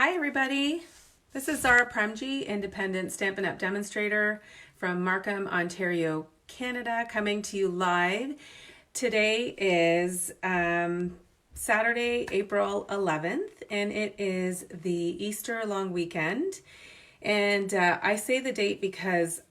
Hi everybody, this is Zara Premji, independent Stampin' Up! Demonstrator from Markham, Ontario, Canada, coming to you live. Today is Saturday, April 11th, and it is the Easter long weekend. And I say the date because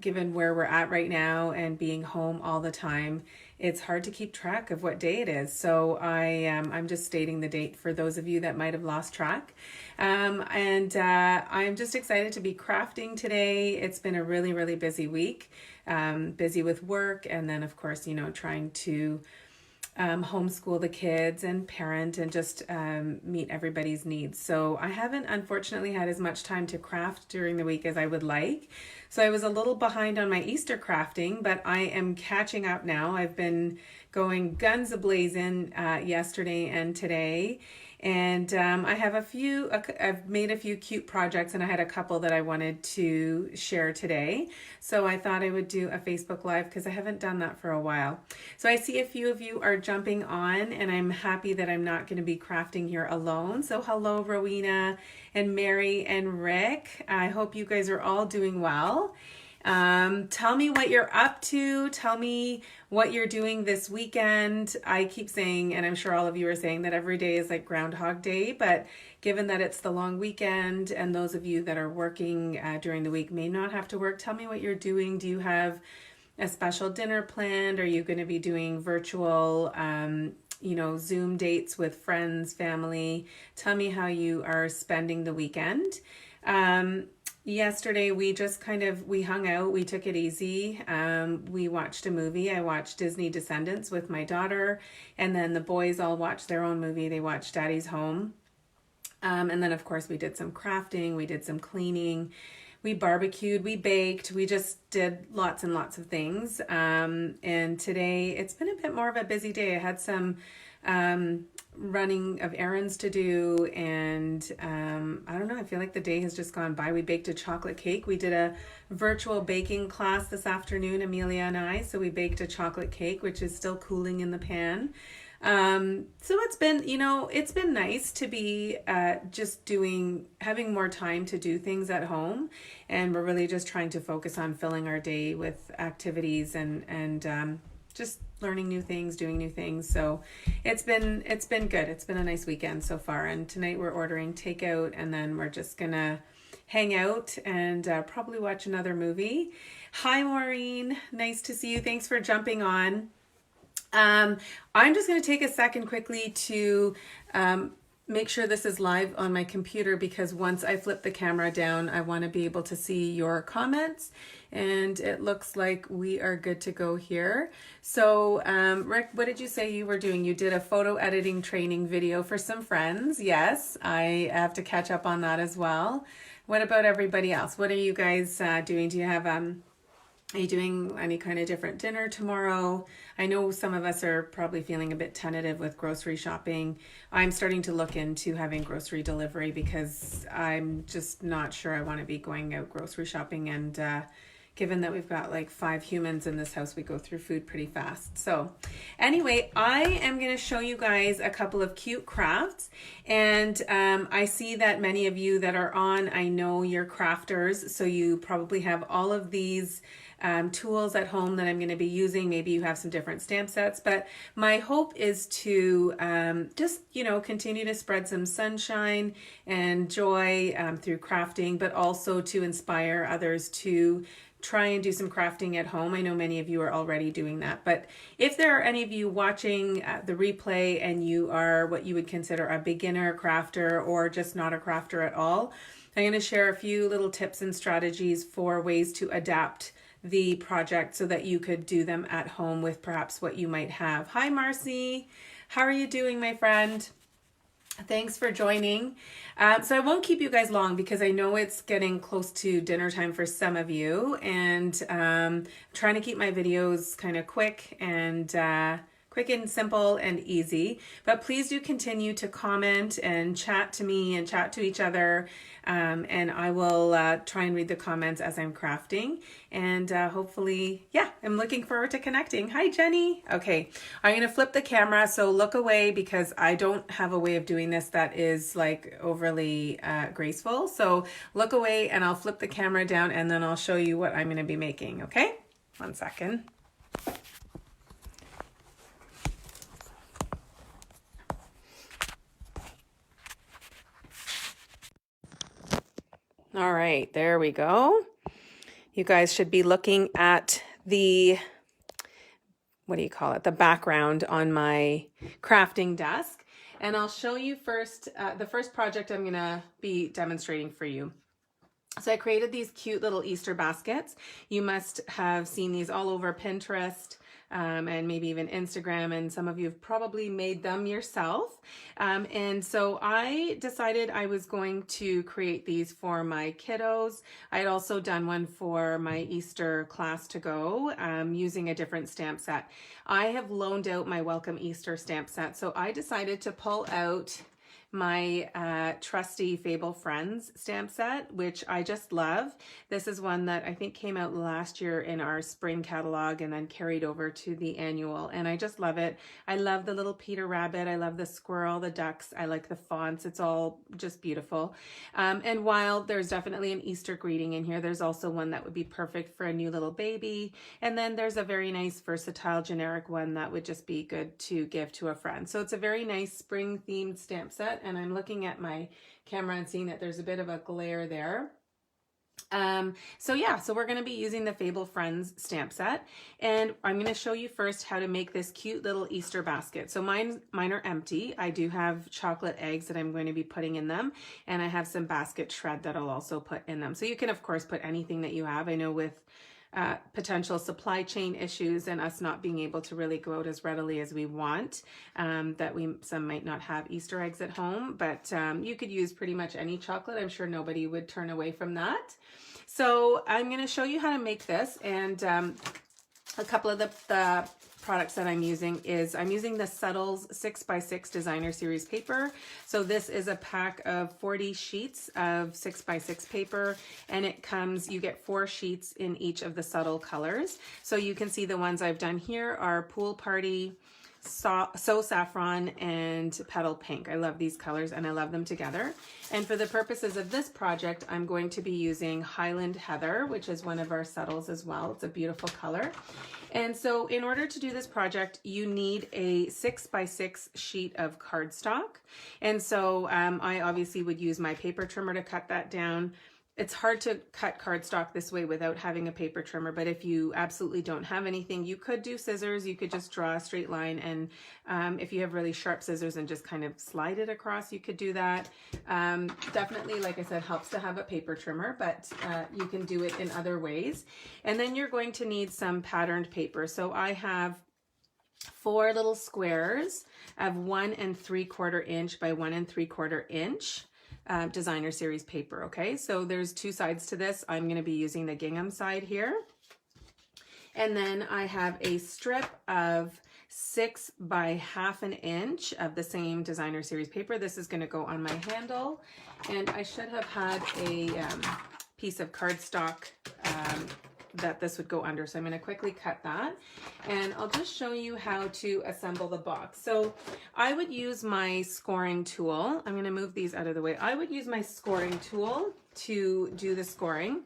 given where we're at right now and being home all the time, it's hard to keep track of what day it is. So I'm just stating the date for those of you that might have lost track. I'm just excited to be crafting today. It's been a really, really busy week, busy with work, and then of course, trying to homeschool the kids and parent and just meet everybody's needs. So I haven't unfortunately had as much time to craft during the week as I would like. So I was a little behind on my Easter crafting, but I am catching up now. I've been going guns a-blazing yesterday and today. And I have I've made a few cute projects, and I had a couple that I wanted to share today. So I thought I would do a Facebook Live because I haven't done that for a while. So I see a few of you are jumping on, and I'm happy that I'm not going to be crafting here alone. So hello, Rowena and Mary and Rick. I hope you guys are all doing well. Tell me what you're up to. Tell me what you're doing this weekend. I keep saying, and I'm sure all of you are saying, that every day is like Groundhog Day, but given that it's the long weekend and those of you that are working during the week may not have to work, tell me what you're doing. Do you have a special dinner planned? Are you going to be doing virtual Zoom dates with friends, family? Tell me how you are spending the weekend. Yesterday we hung out, we took it easy. We watched a movie. I watched Disney Descendants with my daughter, and then the boys all watched their own movie. They watched Daddy's Home. And then of course we did some crafting, we did some cleaning, we barbecued, we baked, we just did lots and lots of things. And today it's been a bit more of a busy day. I had some running of errands to do, and I don't know, I feel like the day has just gone by. We baked a chocolate cake. We did a virtual baking class this afternoon, Amelia and I, so we baked a chocolate cake, which is still cooling in the pan. So it's been nice to be having more time to do things at home, and we're really just trying to focus on filling our day with activities and just learning new things, doing new things. So it's been good. It's been a nice weekend so far. And tonight we're ordering takeout, and then we're just gonna hang out and probably watch another movie. Hi, Maureen. Nice to see you. Thanks for jumping on. I'm just going to take a second quickly to make sure this is live on my computer, because once I flip the camera down, I want to be able to see your comments, and it looks like we are good to go here. So Rick, what did you say you were doing? You did a photo editing training video for some friends. Yes, I have to catch up on that as well. What about everybody else? What are you guys doing? Do you have are you doing any kind of different dinner tomorrow? I know some of us are probably feeling a bit tentative with grocery shopping. I'm starting to look into having grocery delivery because I'm just not sure I want to be going out grocery shopping. And given that we've got like 5 humans in this house, we go through food pretty fast. So anyway, I am going to show you guys a couple of cute crafts. And I see that many of you that are on, I know you're crafters. So you probably have all of these tools at home that I'm going to be using. Maybe you have some different stamp sets, but my hope is to just, continue to spread some sunshine and joy through crafting, but also to inspire others to try and do some crafting at home. I know many of you are already doing that, but if there are any of you watching the replay and you are what you would consider a beginner crafter or just not a crafter at all, I'm going to share a few little tips and strategies for ways to adapt the project so that you could do them at home with perhaps what you might have. Hi, Marcy. How are you doing, my friend? Thanks for joining. So I won't keep you guys long because I know it's getting close to dinner time for some of you, and trying to keep my videos kind of quick and quick and simple and easy. But please do continue to comment and chat to me and chat to each other. And I will try and read the comments as I'm crafting. And hopefully, yeah, I'm looking forward to connecting. Hi, Jenny. Okay, I'm going to flip the camera. So look away because I don't have a way of doing this that is like overly graceful. So look away and I'll flip the camera down and then I'll show you what I'm going to be making. Okay, 1 second. All right, there we go. You guys should be looking at the, what do you call it? The background on my crafting desk. And I'll show you first, the first project I'm gonna be demonstrating for you. So I created these cute little Easter baskets. You must have seen these all over Pinterest and maybe even Instagram, and some of you have probably made them yourself. And so I decided I was going to create these for my kiddos. I had also done one for my Easter class to go using a different stamp set. I have loaned out my Welcome Easter stamp set, so I decided to pull out my trusty Fable Friends stamp set, which I just love. This is one that I think came out last year in our spring catalog and then carried over to the annual, and I just love it. I love the little Peter Rabbit, I love the squirrel, the ducks, I like the fonts, it's all just beautiful. And while there's definitely an Easter greeting in here, there's also one that would be perfect for a new little baby, and then there's a very nice versatile generic one that would just be good to give to a friend. So it's a very nice spring themed stamp set. And I'm looking at my camera and seeing that there's a bit of a glare there. So yeah, so we're going to be using the Fable Friends stamp set, and I'm going to show you first how to make this cute little Easter basket. So mine are empty. I do have chocolate eggs that I'm going to be putting in them, and I have some basket shred that I'll also put in them. So you can of course put anything that you have. I know with potential supply chain issues and us not being able to really go out as readily as we want, that some might not have Easter eggs at home, but you could use pretty much any chocolate. I'm sure nobody would turn away from that. So I'm going to show you how to make this, and a couple of the products that I'm using is I'm using the Subtles 6x6 designer series paper. So this is a pack of 40 sheets of 6x6 paper, and it comes, you get 4 sheets in each of the subtle colors. So you can see the ones I've done here are Pool Party, So Saffron, and Petal Pink. I love these colors and I love them together. And for the purposes of this project, I'm going to be using Highland Heather, which is one of our subtles as well. It's a beautiful color. And so in order to do this project, you need a 6x6 sheet of cardstock. And so I obviously would use my paper trimmer to cut that down. It's hard to cut cardstock this way without having a paper trimmer, but if you absolutely don't have anything, you could do scissors. You could just draw a straight line, and if you have really sharp scissors and just kind of slide it across, you could do that. Definitely, like I said, helps to have a paper trimmer, but you can do it in other ways. And then you're going to need some patterned paper. So I have 4 little squares of 1 3/4 inch by 1 3/4 inch. Designer series paper. Okay, so there's 2 sides to this. I'm going to be using the gingham side here, and then I have a strip of 6 by 1/2 inch of the same designer series paper. This is going to go on my handle, and I should have had a piece of cardstock that this would go under. So I'm going to quickly cut that, and I'll just show you how to assemble the box. So I would use my scoring tool. I'm going to move these out of the way. I would use my scoring tool to do the scoring.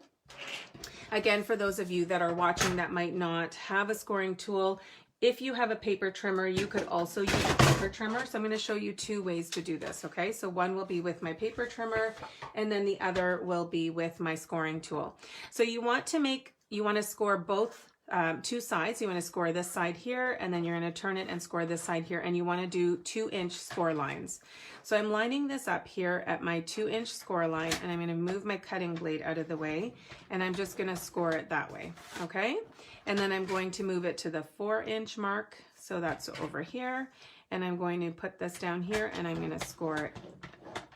Again, for those of you that are watching that might not have a scoring tool, if you have a paper trimmer, you could also use a paper trimmer. So I'm going to show you 2 ways to do this, okay? So one will be with my paper trimmer, and then the other will be with my scoring tool. So you want to score both 2 sides. You want to score this side here, and then you're going to turn it and score this side here, and you want to do 2-inch score lines. So I'm lining this up here at my 2-inch score line, and I'm going to move my cutting blade out of the way, and I'm just going to score it that way, okay? And then I'm going to move it to the 4-inch mark, so that's over here, and I'm going to put this down here, and I'm going to score it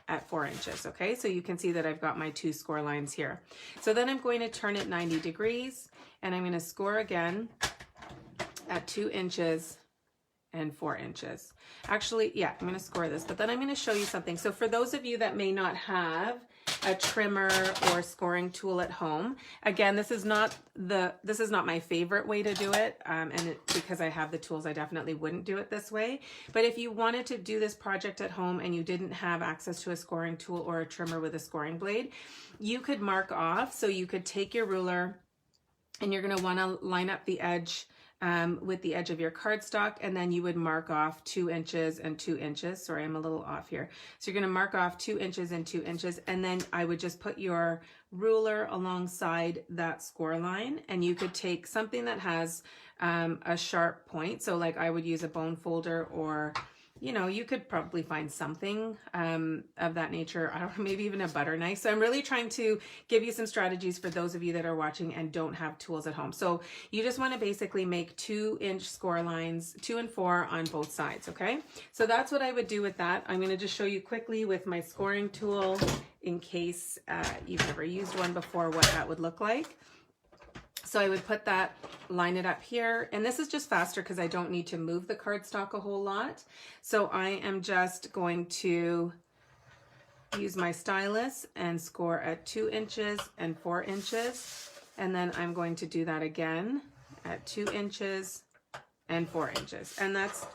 at 4 inches, okay? So you can see that I've got my 2 score lines here. So then I'm going to turn it 90 degrees, and I'm going to score again at 2 inches and 4 inches. Actually, yeah, I'm going to score this, but then I'm going to show you something. So for those of you that may not have a trimmer or scoring tool at home, again, this is not my favorite way to do it, because I have the tools, I definitely wouldn't do it this way. But if you wanted to do this project at home and you didn't have access to a scoring tool or a trimmer with a scoring blade, you could mark off. So you could take your ruler and you're going to want to line up the edge with the edge of your cardstock, and then you would mark off 2 inches and 2 inches. Sorry, I'm a little off here. So you're going to mark off 2 inches and 2 inches, and then I would just put your ruler alongside that score line, and you could take something that has a sharp point. So like I would use a bone folder, or you know, you could probably find something of that nature. I don't know, maybe even a butter knife. So I'm really trying to give you some strategies for those of you that are watching and don't have tools at home. So you just want to basically make 2-inch score lines, 2 and 4 on both sides. Okay. So that's what I would do with that. I'm going to just show you quickly with my scoring tool in case you've never used one before, what that would look like. So I would put that, line it up here, and this is just faster because I don't need to move the cardstock a whole lot. So I am just going to use my stylus and score at 2 inches and 4 inches. And then I'm going to do that again at 2 inches and 4 inches. And that's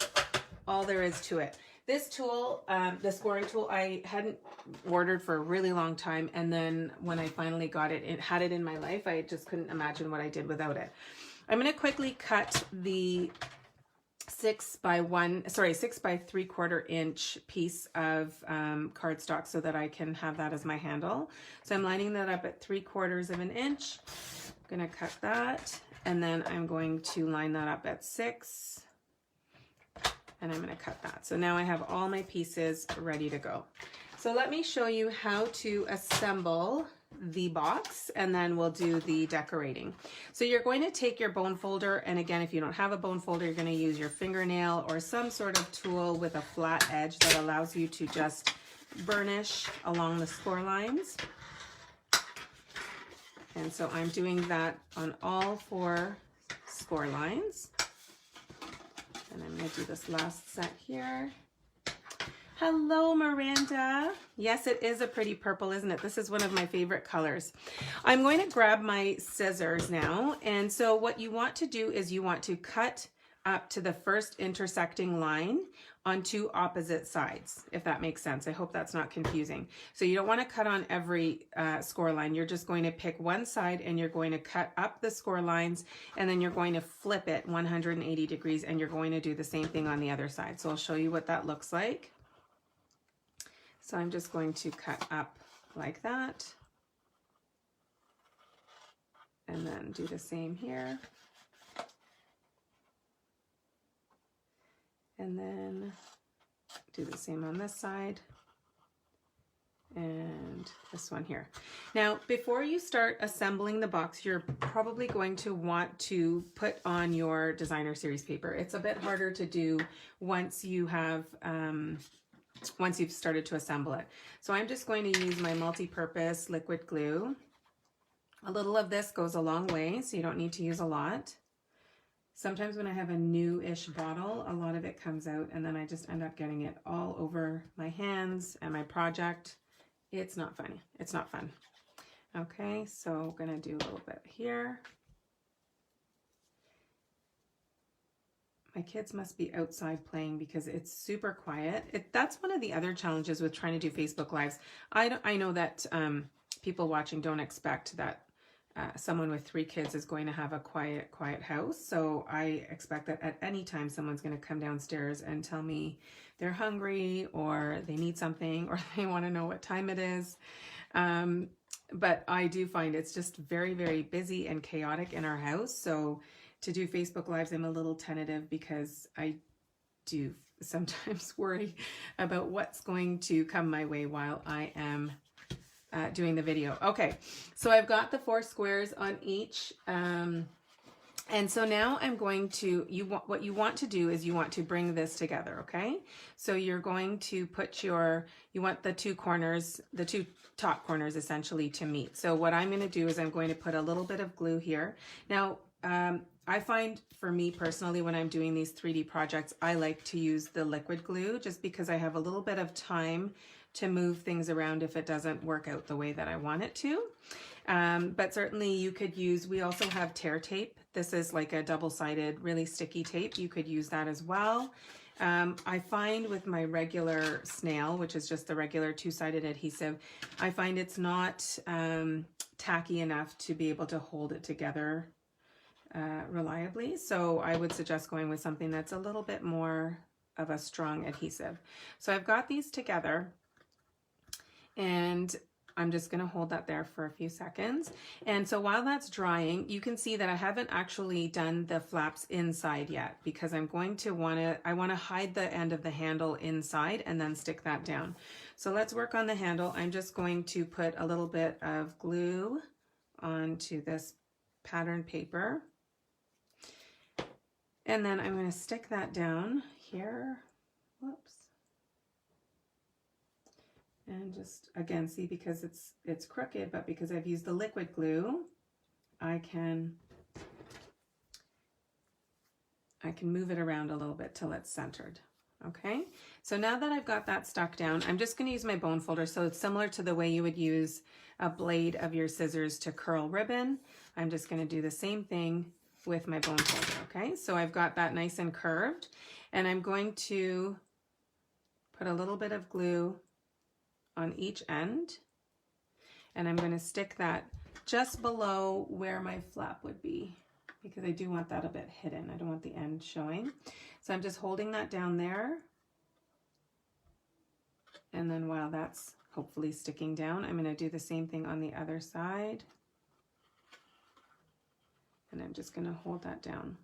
all there is to it. This tool, the scoring tool, I hadn't ordered for a really long time, and then when I finally got it, it had it in my life. I just couldn't imagine what I did without it. I'm going to quickly cut the 6 by 3/4 inch piece of cardstock so that I can have that as my handle. So I'm lining that up at 3/4 of an inch. I'm going to cut that, and then I'm going to line that up at 6. And I'm going to cut that. So now I have all my pieces ready to go. So let me show you how to assemble the box, and then we'll do the decorating. So you're going to take your bone folder, and again, if you don't have a bone folder, you're going to use your fingernail or some sort of tool with a flat edge that allows you to just burnish along the score lines. And so I'm doing that on all 4 score lines. And I'm going to do this last set here. Hello, Miranda. Yes, it is a pretty purple, isn't it? This is one of my favorite colors. I'm going to grab my scissors now. And so what you want to do is you want to cut up to the first intersecting line on 2 opposite sides, if that makes sense. I hope that's not confusing. So you don't want to cut on every score line. You're just going to pick one side and you're going to cut up the score lines, and then you're going to flip it 180 degrees, and you're going to do the same thing on the other side. So I'll show you what that looks like. So I'm just going to cut up like that, and then do the same here. And then do the same on this side and this one here. Now, before you start assembling the box, you're probably going to want to put on your designer series paper. It's a bit harder to do once you have, once you've started to assemble it. So I'm just going to use my multi-purpose liquid glue. A little of this goes a long way, so you don't need to use a lot. Sometimes when I have a new-ish bottle, a lot of it comes out, and then I just end up getting it all over my hands and my project. It's not funny. It's not fun. Okay, so I'm going to do a little bit here. My kids must be outside playing because it's super quiet. That's one of the other challenges with trying to do Facebook Lives. I know that people watching don't expect that someone with 3 kids is going to have a quiet house. So I expect that at any time someone's going to come downstairs and tell me they're hungry, or they need something, or they want to know what time it is. But I do find it's just very, very busy and chaotic in our house. So to do Facebook Lives, I'm a little tentative because I do sometimes worry about what's going to come my way while I am doing the video. Okay, so I've got the 4 squares on each, and so now I'm going to, what you want to do is you want to bring this together, okay? So you're going to put you want the 2 corners, the 2 top corners essentially to meet. So what I'm going to do is I'm going to put a little bit of glue here. Now, I find for me personally, when I'm doing these 3D projects, I like to use the liquid glue just because I have a little bit of time to move things around if it doesn't work out the way that I want it to. But certainly you could use, we also have tear tape. This is like a double-sided, really sticky tape. You could use that as well. I find with my regular snail, which is just the regular two-sided adhesive, I find it's not tacky enough to be able to hold it together reliably. So I would suggest going with something that's a little bit more of a strong adhesive. So I've got these together, and I'm just going to hold that there for a few seconds. And so while that's drying, you can see that I haven't actually done the flaps inside yet, because I'm going to I want to hide the end of the handle inside and then stick that down. So let's work on the handle. I'm just going to put a little bit of glue onto this pattern paper. And then I'm going to stick that down here. Whoops. And just again, see, because it's crooked, but because I've used the liquid glue, I can move it around a little bit till it's centered. Okay, so now that I've got that stuck down, I'm just going to use my bone folder. So it's similar to the way you would use a blade of your scissors to curl ribbon. I'm just going to do the same thing with my bone folder. Okay, so I've got that nice and curved, and I'm going to put a little bit of glue on each end, and I'm going to stick that just below where my flap would be, because I do want that a bit hidden. I don't want the end showing. So I'm just holding that down there, and then while that's hopefully sticking down, I'm going to do the same thing on the other side, and I'm just going to hold that down.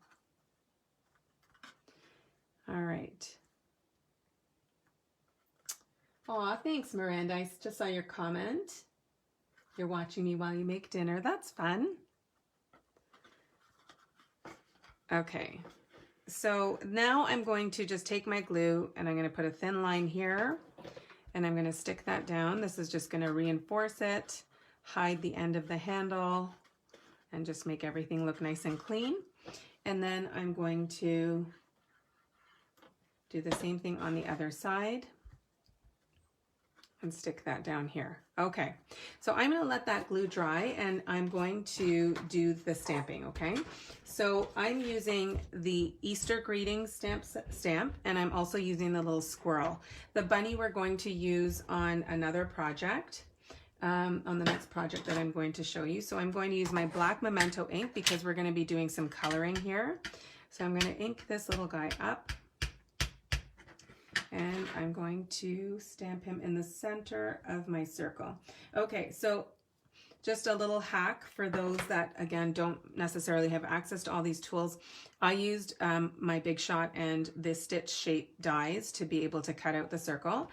All right. Aw, thanks, Miranda. I just saw your comment. You're watching me while you make dinner. That's fun. Okay, so now I'm going to just take my glue and I'm going to put a thin line here, and I'm going to stick that down. This is just going to reinforce it, hide the end of the handle, and just make everything look nice and clean. And then I'm going to do the same thing on the other side and stick that down here. Okay, so I'm going to let that glue dry, and I'm going to do the stamping. Okay, so I'm using the Easter greetings stamp, and I'm also using the little squirrel. The bunny we're going to use on another project, on the next project that I'm going to show you. So I'm going to use my black Memento ink because we're going to be doing some coloring here. So I'm going to ink this little guy up, and I'm going to stamp him in the center of my circle. Okay, so just a little hack for those that, again, don't necessarily have access to all these tools. I used my Big Shot and the stitch shape dies to be able to cut out the circle.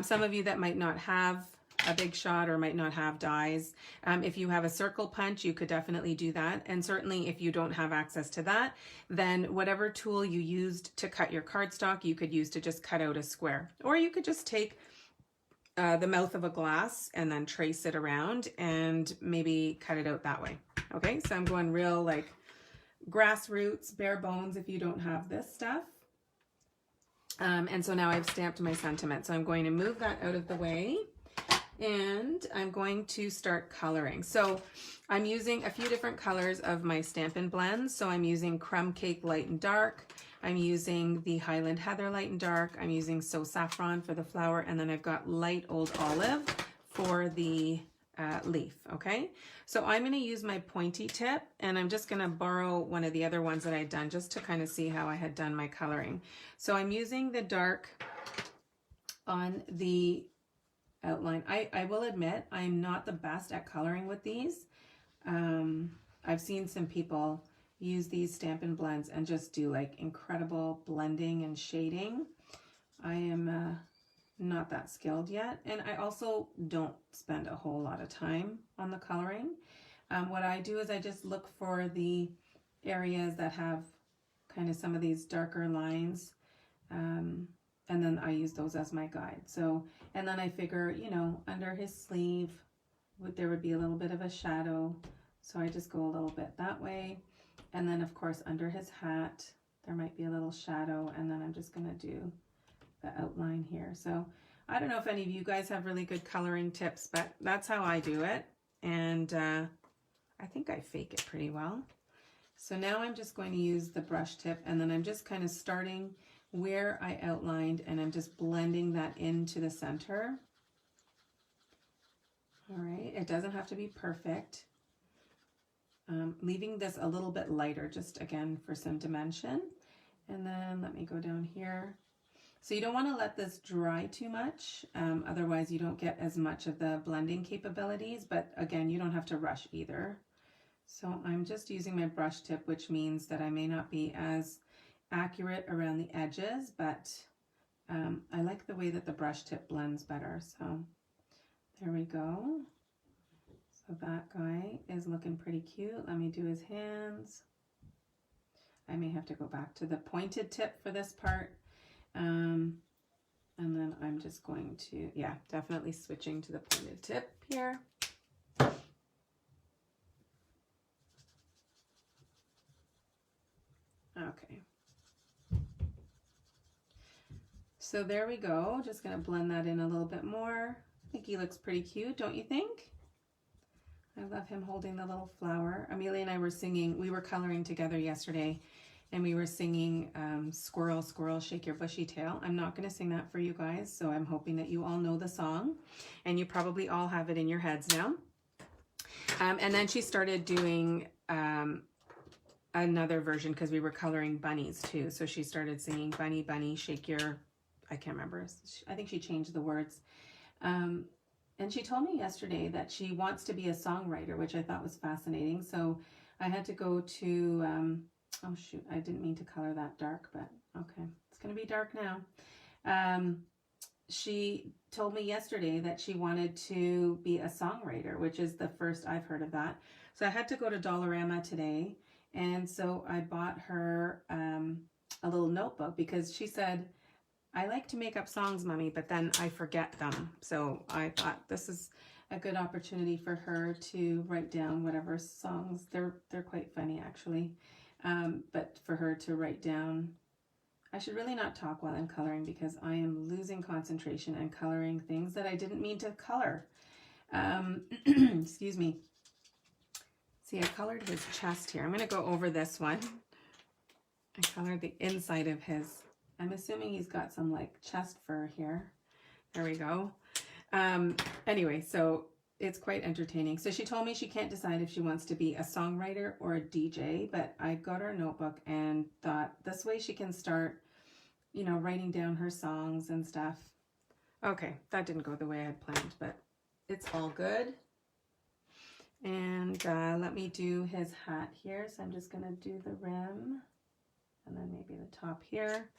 Some of you that might not have a Big Shot or might not have dies, if you have a circle punch, you could definitely do that. And certainly if you don't have access to that, then whatever tool you used to cut your cardstock, you could use to just cut out a square. Or you could just take the mouth of a glass and then trace it around and maybe cut it out that way. Okay, so I'm going real like grassroots, bare bones if you don't have this stuff. And so now I've stamped my sentiment. So I'm going to move that out of the way, and I'm going to start coloring. So I'm using a few different colors of my Stampin' Blends. So I'm using Crumb Cake Light and Dark. I'm using the Highland Heather Light and Dark. I'm using So Saffron for the flower. And then I've got Light Old Olive for the leaf, okay? So I'm gonna use my pointy tip, and I'm just gonna borrow one of the other ones that I'd done just to kind of see how I had done my coloring. So I'm using the dark on the outline. I will admit I'm not the best at coloring with these. I've seen some people use these Stampin' Blends and just do like incredible blending and shading. I am not that skilled yet, and I also don't spend a whole lot of time on the coloring. What I do is I just look for the areas that have kind of some of these darker lines, and then I use those as my guide. So, and then I figure, you know, under his sleeve, there would be a little bit of a shadow. So I just go a little bit that way. And then of course under his hat, there might be a little shadow, and then I'm just gonna do the outline here. So I don't know if any of you guys have really good coloring tips, but that's how I do it. And I think I fake it pretty well. So now I'm just going to use the brush tip, and then I'm just kind of starting where I outlined, and I'm just blending that into the center. All right, it doesn't have to be perfect. Leaving this a little bit lighter, just again for some dimension. And then let me go down here. So you don't want to let this dry too much, otherwise you don't get as much of the blending capabilities, but again, you don't have to rush either. So I'm just using my brush tip, which means that I may not be as accurate around the edges, but I like the way that the brush tip blends better. So there we go. So that guy is looking pretty cute. Let me do his hands. I may have to go back to the pointed tip for this part. And then I'm just going to, yeah, definitely switching to the pointed tip here. Okay. So there we go. Just going to blend that in a little bit more. I think he looks pretty cute, don't you think? I love him holding the little flower. Amelia and I were singing, we were coloring together yesterday, and we were singing Squirrel, Squirrel, Shake Your Bushy Tail. I'm not going to sing that for you guys, so I'm hoping that you all know the song, and you probably all have it in your heads now. And then she started doing another version because we were coloring bunnies too. So she started singing Bunny, Bunny, Shake Your, I can't remember. I think she changed the words. And she told me yesterday that she wants to be a songwriter, which I thought was fascinating. So I had to go to, oh shoot, I didn't mean to color that dark, but okay, it's going to be dark now. She told me yesterday that she wanted to be a songwriter, which is the first I've heard of that. So I had to go to Dollarama today. And so I bought her a little notebook because she said, I like to make up songs, Mommy, but then I forget them. So I thought this is a good opportunity for her to write down whatever songs. They're quite funny, actually. But for her to write down, I should really not talk while I'm coloring because I am losing concentration and coloring things that I didn't mean to color. Excuse me. See, I colored his chest here. I'm going to go over this one. I colored the inside of his, I'm assuming he's got some like chest fur here. There we go. Anyway, so it's quite entertaining. So she told me she can't decide if she wants to be a songwriter or a DJ, but I got her a notebook and thought this way she can start, you know, writing down her songs and stuff. Okay, that didn't go the way I had planned, but it's all good. And let me do his hat here. So I'm just going to do the rim and then maybe the top here.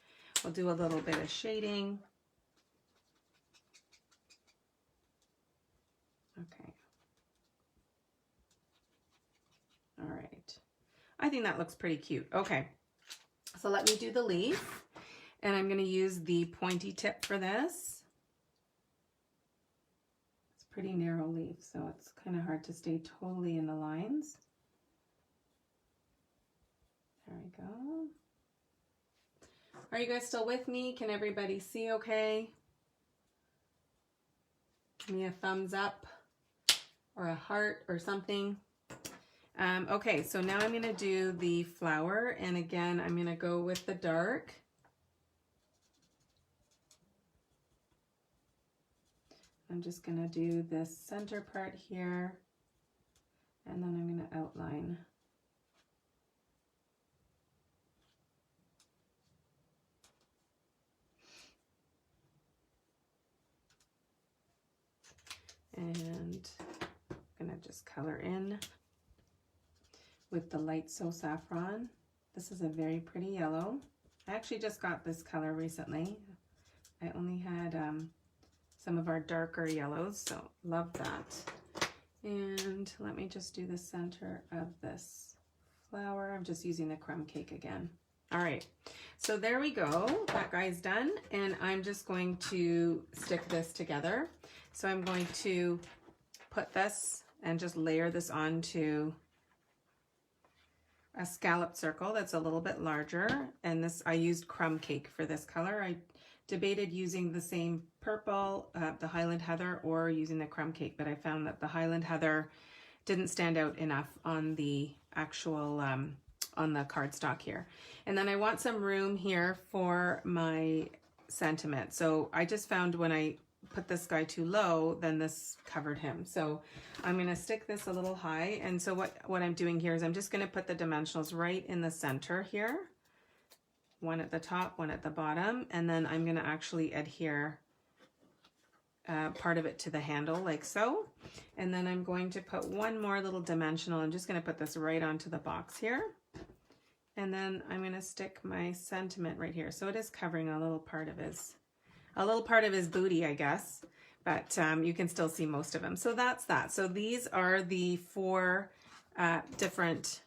We'll do a little bit of shading. Okay. All right. I think that looks pretty cute. Okay. So let me do the leaf. And I'm going to use the pointy tip for this. Pretty narrow leaf, so it's kind of hard to stay totally in the lines. There we go. Are you guys still with me? Can everybody see okay? Give me a thumbs up or a heart or something. Okay, so now I'm going to do the flower, and again, I'm going to go with the dark. I'm just going to do this center part here, and then I'm going to outline. And I'm going to just color in with the light So Saffron. This is a very pretty yellow. I actually just got this color recently. I only had some of our darker yellows, so love that. And let me just do the center of this flower. I'm just using the crumb cake again. All right, so there we go. That guy's done, and I'm just going to stick this together. So I'm going to put this and just layer this onto a scallop circle that's a little bit larger, and this, I used crumb cake for this color. I debated using the same purple, the Highland Heather, or using the crumb cake, but I found that the Highland Heather didn't stand out enough on the actual, on the cardstock here. And then I want some room here for my sentiment. So I just found when I put this guy too low, then this covered him. So I'm going to stick this a little high. And so what I'm doing here is I'm just going to put the dimensionals right in the center here. One at the top, one at the bottom. And then I'm going to actually adhere part of it to the handle like so. And then I'm going to put one more little dimensional. I'm just going to put this right onto the box here. And then I'm going to stick my sentiment right here. So it is covering a little part of his booty, I guess, but you can still see most of him. So that's that. So these are the 4 different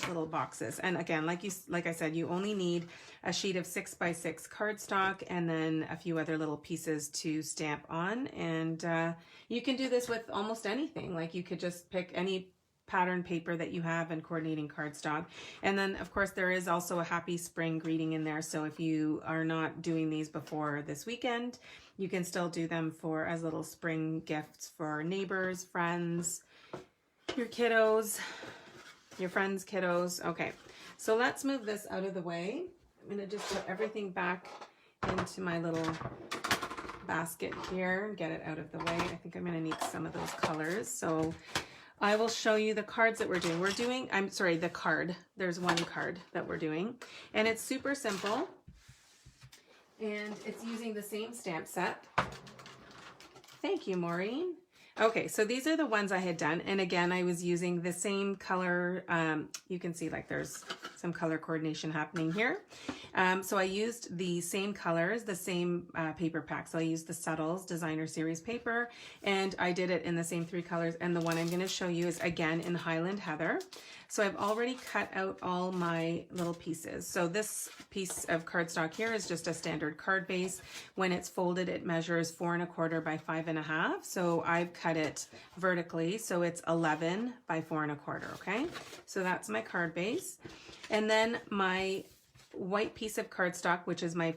little boxes. And again, like I said, you only need a sheet of 6x6 cardstock and then a few other little pieces to stamp on. And you can do this with almost anything. Like you could just pick any pattern paper that you have and coordinating cardstock. And then of course there is also a happy spring greeting in there. So if you are not doing these before this weekend, you can still do them for as little spring gifts for neighbors, friends, your kiddos, your friends' kiddos. Okay, so let's move this out of the way. I'm going to just put everything back into my little basket here and get it out of the way. I think I'm going to need some of those colors. So I will show you the cards that we're doing. The card. There's one card that we're doing, and it's super simple, and it's using the same stamp set. Thank you, Maureen. Okay, so these are the ones I had done, and again, I was using the same color. You can see like there's some color coordination happening here. So I used the same colors, the same paper pack. So I used the Subtles Designer Series paper, and I did it in the same 3 colors, and the one I'm going to show you is again in Highland Heather. So I've already cut out all my little pieces. So this piece of cardstock here is just a standard card base. When it's folded, it measures 4 1/4 by 5 1/2. So I've cut it vertically, so it's 11 by 4 1/4. Okay, so that's my card base, and then my white piece of cardstock, which is my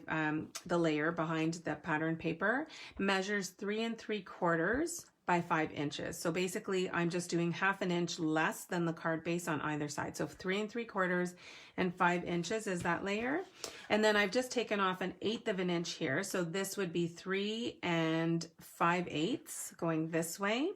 the layer behind the pattern paper, measures 3 3/4 by 5 inches. So basically I'm just doing 1/2 inch less than the card base on either side. So 3 3/4 and 5 inches is that layer. And then I've just taken off 1/8 of an inch here. So this would be 3 5/8 going this way.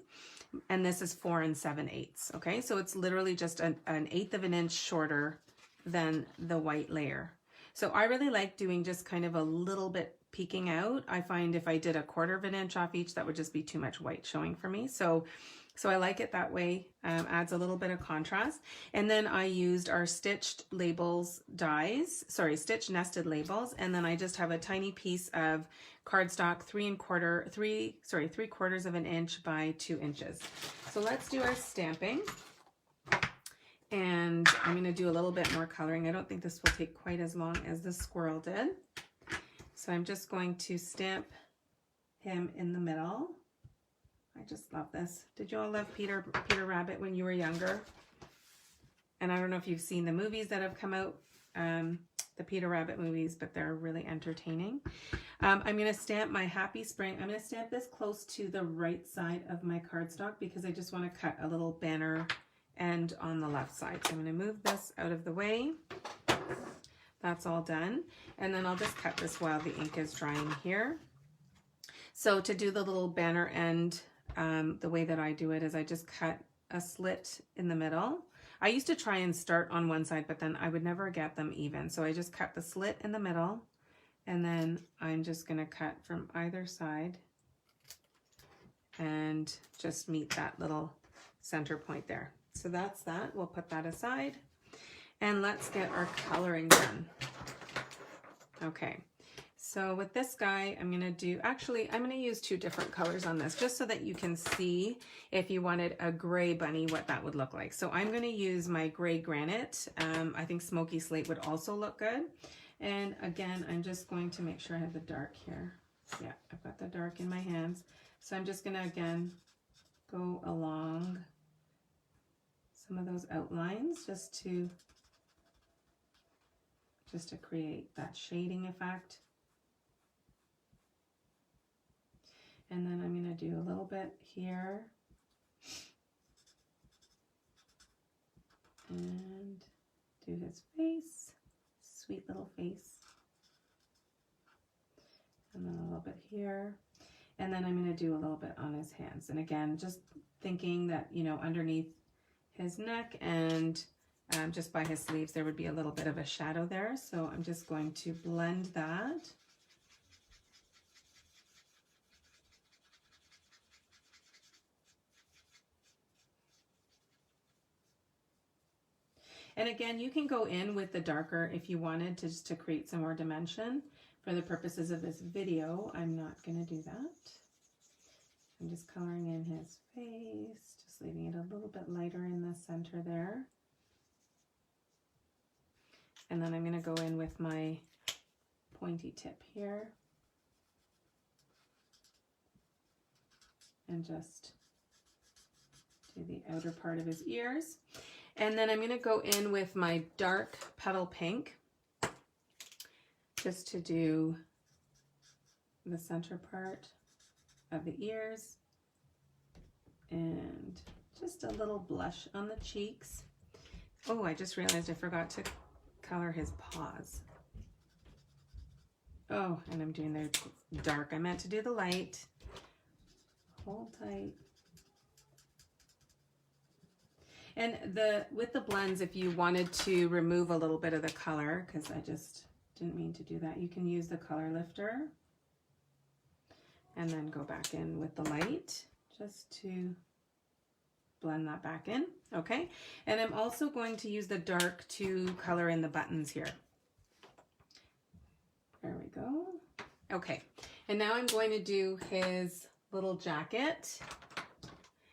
And this is 4 7/8. Okay, so it's literally just an 1/8 of an inch shorter than the white layer. So I really like doing just kind of a little bit peeking out. I find if I did 1/4 of an inch off each, that would just be too much white showing for me. So I like it that way. Adds a little bit of contrast. And then I used our stitched labels dies, stitched nested labels. And then I just have a tiny piece of cardstock, 3 3/4 of an inch by 2 inches. So let's do our stamping. And I'm going to do a little bit more coloring. I don't think this will take quite as long as the squirrel did. So I'm just going to stamp him in the middle. I just love this. Did you all love Peter Rabbit when you were younger? And I don't know if you've seen the movies that have come out, the Peter Rabbit movies, but they're really entertaining. I'm going to stamp my Happy Spring. I'm going to stamp this close to the right side of my cardstock because I just want to cut a little banner end on the left side. So I'm going to move this out of the way. That's all done. And then I'll just cut this while the ink is drying here. So to do the little banner end, the way that I do it is I just cut a slit in the middle. I used to try and start on one side, but then I would never get them even. So I just cut the slit in the middle, and then I'm just going to cut from either side and just meet that little center point there. So that's that. We'll put that aside. And let's get our coloring done. Okay, so with this guy, I'm going to use 2 different colors on this just so that you can see if you wanted a gray bunny, what that would look like. So I'm going to use my gray granite. I think smoky slate would also look good. And again, I'm just going to make sure I have the dark here. Yeah, I've got the dark in my hands. So I'm just going to, again, go along some of those outlines just to create that shading effect. And then I'm going to do a little bit here. And do his face, sweet little face. And then a little bit here. And then I'm going to do a little bit on his hands. And again, just thinking that, you know, underneath his neck and just by his sleeves, there would be a little bit of a shadow there. So I'm just going to blend that. And again, you can go in with the darker if you wanted to, just to create some more dimension. For the purposes of this video, I'm not going to do that. I'm just coloring in his face, just leaving it a little bit lighter in the center there. And then I'm going to go in with my pointy tip here and just do the outer part of his ears. And then I'm going to go in with my dark petal pink just to do the center part of the ears and just a little blush on the cheeks. Oh, I just realized I forgot to color his paws. Oh, and I'm doing the dark. I meant to do the light. Hold tight. And with the blends, if you wanted to remove a little bit of the color, because I just didn't mean to do that, you can use the color lifter and then go back in with the light just to blend that back in. Okay, and I'm also going to use the dark to color in the buttons here. There we go. Okay, and now I'm going to do his little jacket.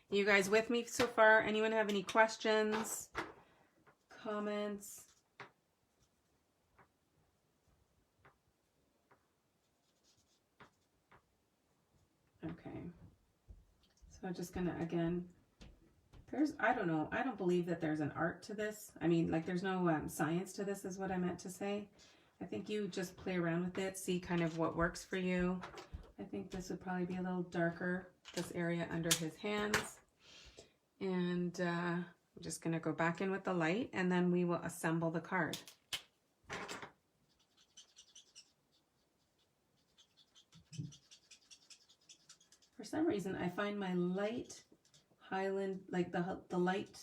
You guys with me so far? Anyone have any questions, comments? Okay, so I'm just gonna, again, I don't know, I don't believe that there's an art to this. I mean, like, there's no science to this is what I meant to say. I think you just play around with it, see kind of what works for you. I think this would probably be a little darker, this area under his hands. And I'm just going to go back in with the light, and then we will assemble the card. For some reason, I find my light Highland, like the light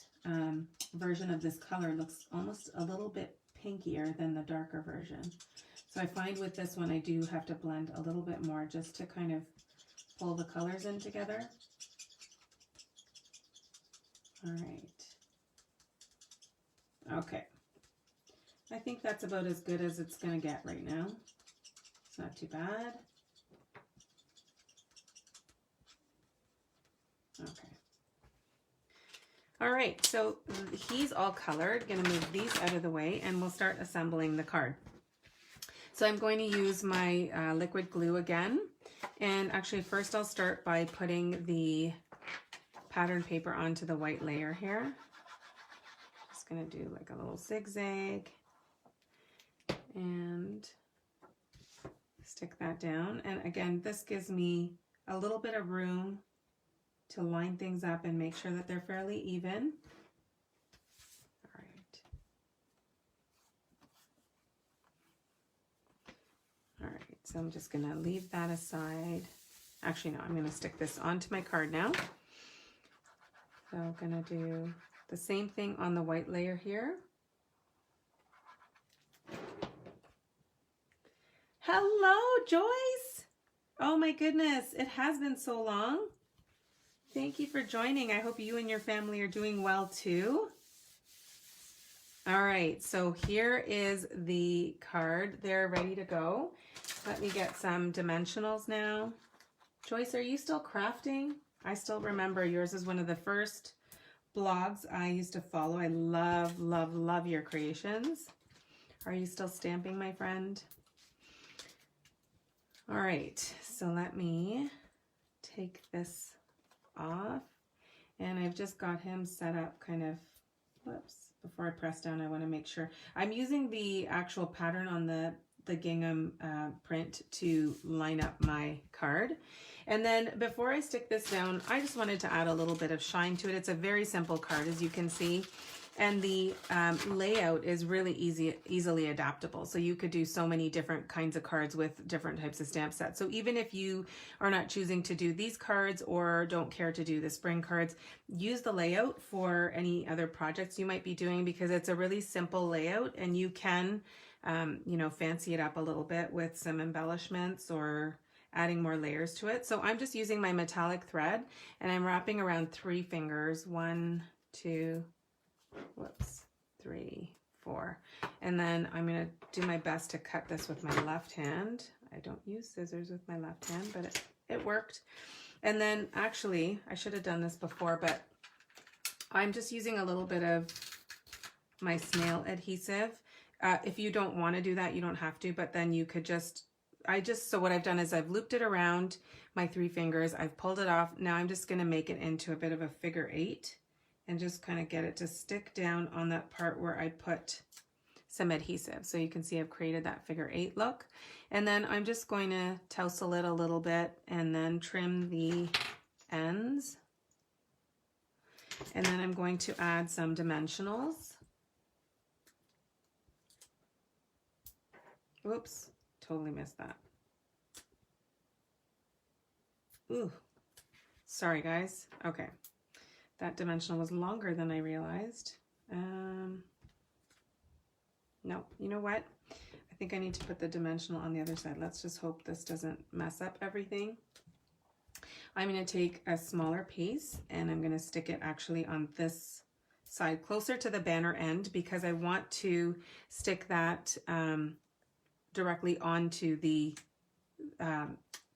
version of this color looks almost a little bit pinkier than the darker version. So I find with this one, I do have to blend a little bit more just to kind of pull the colors in together. All right. Okay. I think that's about as good as it's going to get right now. It's not too bad. Okay. All right, so he's all colored. Gonna move these out of the way and we'll start assembling the card. So I'm going to use my liquid glue again. And actually first I'll start by putting the pattern paper onto the white layer here. Just gonna do like a little zigzag and stick that down. And again, this gives me a little bit of room to line things up and make sure that they're fairly even. All right. All right, so I'm just gonna leave that aside. Actually, no, I'm gonna stick this onto my card now. So I'm gonna do the same thing on the white layer here. Hello, Joyce. Oh my goodness, it has been so long. Thank you for joining. I hope you and your family are doing well too. All right, so here is the card. They're ready to go. Let me get some dimensionals now. Joyce, are you still crafting? I still remember yours is one of the first blogs I used to follow. I love, love, love your creations. Are you still stamping, my friend? All right, so let me take this off, and I've just got him set up kind of whoops, before I press down, I want to make sure. I'm using the actual pattern on the gingham print to line up my card. And then before I stick this down, I just wanted to add a little bit of shine to it. It's a very simple card, as you can see. And the layout is really easily adaptable. So you could do so many different kinds of cards with different types of stamp sets. So even if you are not choosing to do these cards or don't care to do the spring cards, use the layout for any other projects you might be doing, because it's a really simple layout and you can, you know, fancy it up a little bit with some embellishments or adding more layers to it. So I'm just using my metallic thread and I'm wrapping around 3 fingers, 1, 2, whoops, 3, 4. And then I'm going to do my best to cut this with my left hand. I don't use scissors with my left hand, but it worked. And then actually, I should have done this before, but I'm just using a little bit of my snail adhesive. If you don't want to do that, you don't have to, but then you could just, so what I've done is I've looped it around my 3 fingers. I've pulled it off. Now I'm just going to make it into a bit of a figure 8. And just kind of get it to stick down on that part where I put some adhesive. So you can see I've created that figure 8 look. And then I'm just going to tousle it a little bit and then trim the ends. And then I'm going to add some dimensionals. Whoops, totally missed that. Ooh, sorry guys. Okay. That dimensional was longer than I realized. No, you know what? I think I need to put the dimensional on the other side. Let's just hope this doesn't mess up everything. I'm going to take a smaller piece and I'm going to stick it actually on this side, closer to the banner end, because I want to stick that directly onto the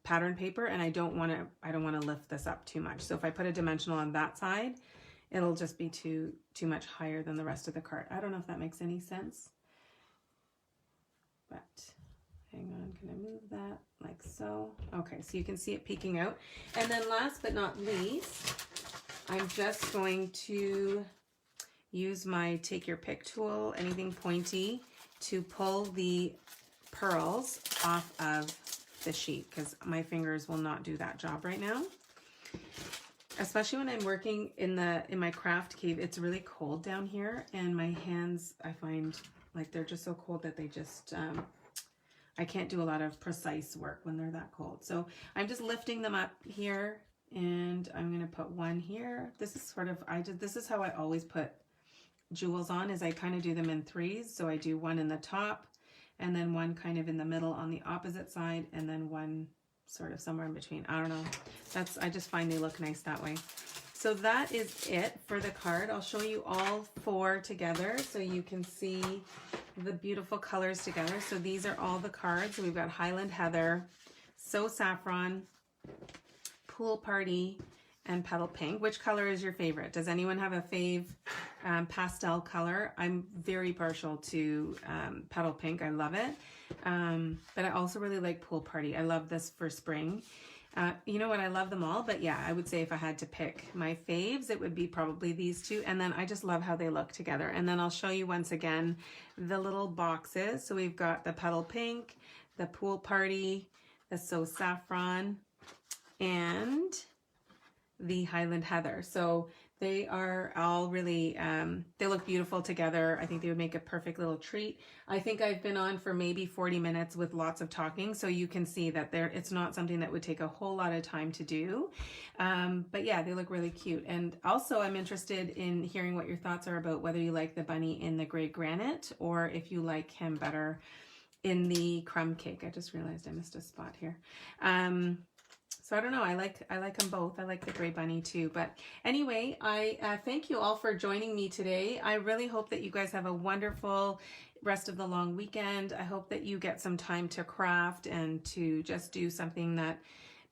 pattern paper, and I don't want to lift this up too much. So if I put a dimensional on that side, it'll just be too much higher than the rest of the card. I don't know if that makes any sense, but hang on, can I move that like so? Okay, so you can see it peeking out. And then last but not least, I'm just going to use my take your pick tool, anything pointy, to pull the pearls off of the sheet, because my fingers will not do that job right now. Especially when I'm working in my craft cave, it's really cold down here, and my hands, I find like they're just so cold that they just I can't do a lot of precise work when they're that cold. So I'm just lifting them up here, and I'm gonna put one here. This is sort of, this is how I always put jewels on, is I kind of do them in 3s. So I do one in the top, and then one kind of in the middle on the opposite side, and then one sort of somewhere in between. I don't know. I just find they look nice that way. So that is it for the card. I'll show you all 4 together so you can see the beautiful colors together. So these are all the cards. We've got Highland Heather, So Saffron, Pool Party, and Petal Pink. Which color is your favorite? Does anyone have a fave pastel color? I'm very partial to Petal Pink. I love it. But I also really like Pool Party. I love this for spring. You know what? I love them all. But yeah, I would say if I had to pick my faves, it would be probably these 2. And then I just love how they look together. And then I'll show you once again the little boxes. So we've got the Petal Pink, the Pool Party, the So Saffron, and the Highland Heather. So they are all really, they look beautiful together. I think they would make a perfect little treat. I think I've been on for maybe 40 minutes with lots of talking, so you can see that it's not something that would take a whole lot of time to do. But yeah, they look really cute. And also I'm interested in hearing what your thoughts are about whether you like the bunny in the gray granite or if you like him better in the crumb cake. I just realized I missed a spot here. So I don't know. I like them both. I like the gray bunny too. But anyway, I thank you all for joining me today. I really hope that you guys have a wonderful rest of the long weekend. I hope that you get some time to craft and to just do something that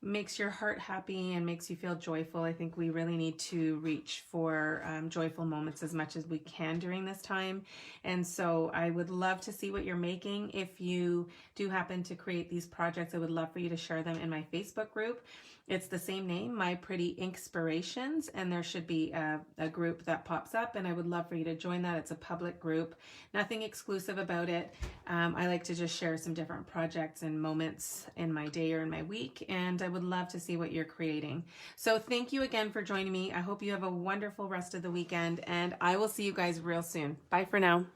makes your heart happy and makes you feel joyful. I think we really need to reach for joyful moments as much as we can during this time. And so I would love to see what you're making. If you do happen to create these projects, I would love for you to share them in my Facebook group. It's the same name, My Pretty Inkspirations, and there should be a group that pops up, and I would love for you to join that. It's a public group, nothing exclusive about it. I like to just share some different projects and moments in my day or in my week, and I would love to see what you're creating. So thank you again for joining me. I hope you have a wonderful rest of the weekend, and I will see you guys real soon. Bye for now.